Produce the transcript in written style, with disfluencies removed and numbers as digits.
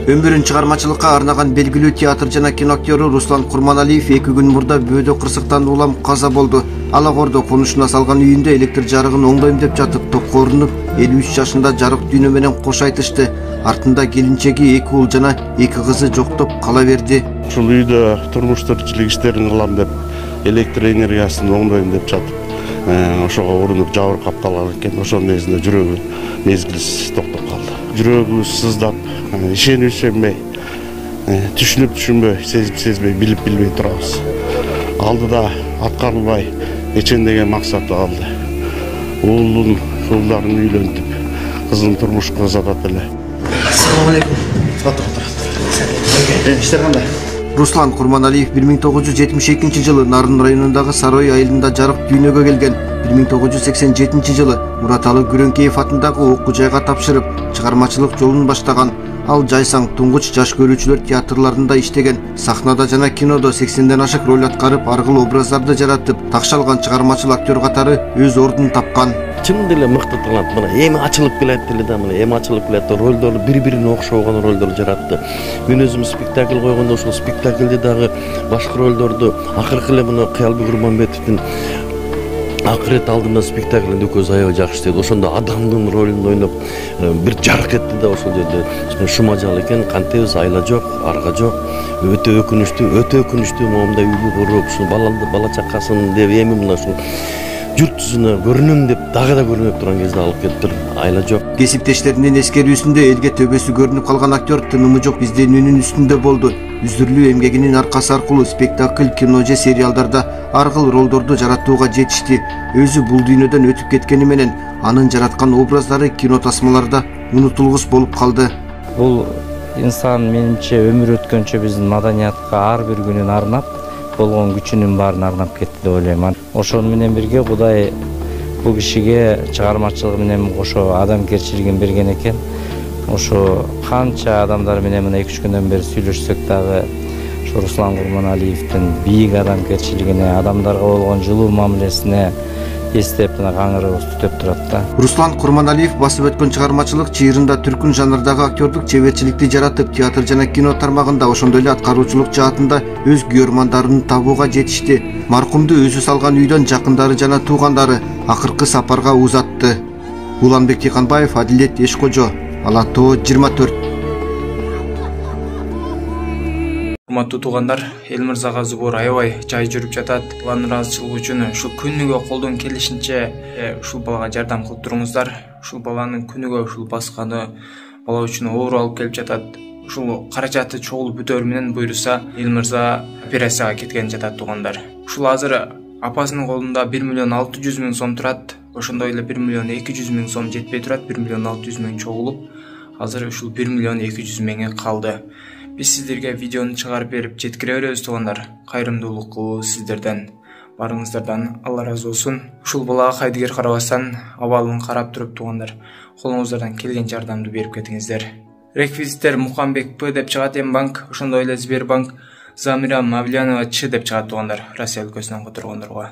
Öмүрүн чыгармачылыкка арнаган белгилүү театр жана кино актёру Руслан Курманалиев 2 күн мурда бөөдө кырсыктан улам каза болду. Алакордо конушуна салган үйүндө электр жарыгын оңдойм деп жатып токко урунуп, 53 жашында жарык дүйнө менен кош айтышты. Артында келинчеги 2 уул жана 2 кызы жоктоп кала берди. Ушул үйдө турмуш тиричилик иштерин кылам деп, электр энергиясын оңдойм деп жатып, ошого урунуп жабыр капталган экен. Ошонун негизинде жүрөгү мезгилсиз токтоп калды. Жүрөгү сыздап, ишенип ишенбей, түшүнүп түшүнбөй, сезип сезбей, билип билбей турабыз. Алдыда аткарылбай эчен деген максаты калды. Уулдарын үйлөнтүп, кызын турмушка узатат эле. Assalamu alaikum. İşler kандай? Руслан Курманалиев 1972 жылы Нарын районундагы Сарой айылында жарык дүйнөгө келген. 1987 жылы Мураталы Күрөңкеев атындагы окуу жайга тапшырып, чыгармачылык жолун баштаган. Ал жайсаң туңгуч жаш көрүүчүлөр театрларында иштеген. Сахнада жана кинодо 80ден ашык роль аткарып, аргыл образдарды жаратып, такшалган чыгармачыл актер катары өз ордун тапкан. Чын деле мыкты талант. Мына эми ачылып келет деле да, мына эми ачылып келет. Ролдорду бири-бирине окшогон ролдор жаратты. Мен өзүм спектакль койгондо ошол спектаклде дагы башка ролдорду акыркы эле мына Кыялбек Курманбетовдун акырет алдында спектаклинде көз аябай жакшы иштеди. Ошондо адамдын ролун ойноп, бир жарык этти да ошол жерде. Шумажал экен, кантебиз айла жок, арга жок. Өтө өкүнүчтүү момунда үйдү куруп, ушу бала чакасын деп эми мына ушул журт жүзүнө көрүнөм деп дагы да көрүнүп турган кезде алып кетиптир. Айла жок. Кесиптештеринин эскерүүсүндө элге төбөсү көрүнүп калган актер тынымы жок изденүүнүн үстүндө болду. Үзүрлүү эмгегинин аркасы аркылуу спектакль, кино же сериалдарда аргыл ролдорду жаратууга жетишти. Өзү бул дүйнөдөн өтүп кеткени менен анын жараткан образдары кино тасмаларда унутулгус болуп калды. Бул инсан менимче өмүр өткөнчө биздин маданиятка ар бир күнүн арнап, болгон күчүнүн баарын арнап кетти деп ойлойм. Ошону менен бирге Кудай бул кишиге чыгармачылыгы менен кошо адамгерчилигин берген экен. Ошо канча адамдар менен мына 2-3 күндөн бери сүйлөшсөк дагы ошо Руслан Курманалиевдин бийик адамгерчилигине, адамдарга болгон жылуу мамилесине эстеп мына каңырыбыз түтөп турат да. Руслан Курманалиев басып өткөн чыгармачылык чыйырында түркүн жанрдагы актёрдук чеберчиликти жаратып, театр жана кино тармагында, ошондой эле аткаруучулук жаатында өз күйөрмандарын табууга жетишти. Маркумду өзү салган үйдөн жакындары жана туугандары акыркы сапарга узатты. Уланбек Тиканбаев, Адилет Эшкожо, Ала Тоо 24. Урматтуу туугандар, эл мырзага зубур аябай жай жүрүп жатат. Уланын ыраазычылыгы үчүн ушул күнүгө колдон келишинче ушул балага жардам кылып туруңуздар. Ушул баланын күнүгө ушул басканы бала үчүн оор алып келип жатат. Ушул каражаты чогулуп бүтөр менен буйруса, эл мырза операцияга кеткен жатат туугандар. Ушул азыр апасынын колунда 1.600.000 сом турат. Ошондой эле 1.200.000 сом жетпей турат. 1.600.000 чогулуп, азыр ушул 1.200.000 калды. Биз сиздерге видеону чыгарып берип жеткире беребиз туугандар. Кайрымдуулук сиздерден, барыңыздардан Алла разы болсун. Ушул балага кайдыгер карабастан абалын карап туруп туугандар, колуңуздардан келген жардамды берип кетиңиздер. Реквизиттер Мукамбек П деп чыгат, М-банк, ошондой эле Сбербанк, Замира Мавлянова Ч деп чыгат туугандар, Россия өлкөсүнөн которгондорго.